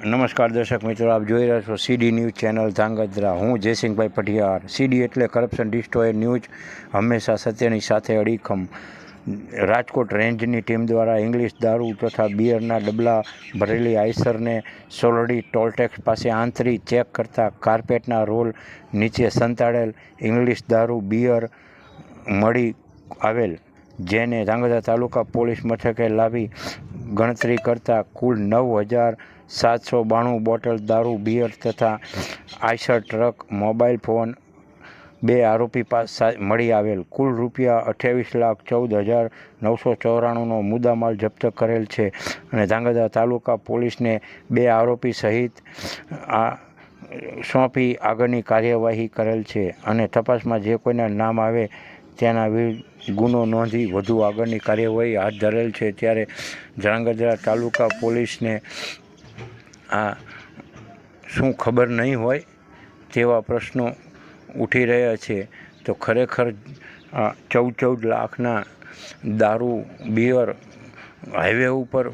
નમસ્કાર દર્શક મિત્રો, આપ જોઈ રહ્યા છો સીડી ન્યૂઝ ચેનલ ધાંગધ્રા. હું જયસિંહભાઈ પઢિયાર. સીડી એટલે કરપ્શન ડિસ્ટ્રોયર ન્યૂઝ, હંમેશા સત્યની સાથે અડીખમ. રાજકોટ રેન્જની ટીમ દ્વારા ઇંગ્લિશ દારૂ તથા બિયરના ડબલા ભરેલી આઈસરને સોલડી ટોલટેક્સ પાસે આંતરી ચેક કરતા કાર્પેટના રોલ નીચે સંતાડેલ ઇંગ્લિશ દારૂ બિયર મળી આવેલ, જેને ધાંગધ્રા તાલુકા પોલીસ મથકે લાવી ગણતરી કરતાં કુલ 9,792 બોટલ દારૂ બિયર તથા આઈસર ટ્રક, મોબાઈલ ફોન, 2 આરોપી મળી આવેલ. કુલ ₹28,14,994નો મુદ્દામાલ જપ્ત કરેલ છે અને ધાંગધ્રા તાલુકા પોલીસને 2 આરોપી સહિત સોંપી આગળની કાર્યવાહી કરેલ છે અને તપાસમાં જે કોઈના નામ આવે તેના વિરુદ્ધ ગુનો નોંધી વધુ આગળની કાર્યવાહી હાથ ધરેલ છે. ત્યારે ધાંગધ્રા તાલુકા પોલીસને આ શું ખબર નહીં હોય તેવા પ્રશ્નો ઉઠી રહ્યા છે. તો ખરેખર 14 લાખના દારૂ બિયર હાઈવે ઉપર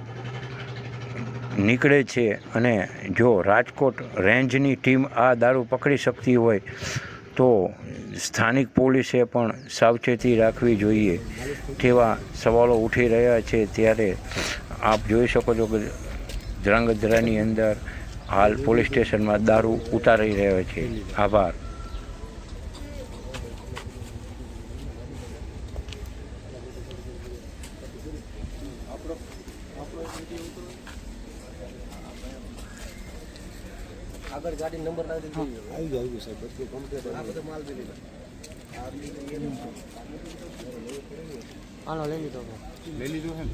નીકળે છે અને જો રાજકોટ રેન્જની ટીમ આ દારૂ પકડી શકતી હોય તો સ્થાનિક પોલીસે પણ સાવચેતી રાખવી જોઈએ તેવા સવાલો ઉઠી રહ્યા છે. ત્યારે આપ જોઈ શકો છો કે ધાંગધ્રાની અંદર હાલ પોલીસ સ્ટેશનમાં દારૂ ઉતારી રહ્યો છે. આભાર. આગળ ગાડી નંબર લાવી દીધો આવી ગયો સાહેબ, બધું કમ્પ્લીટ આ બધો માલ દે દીધો. આનો લઈ લીધો છે ને.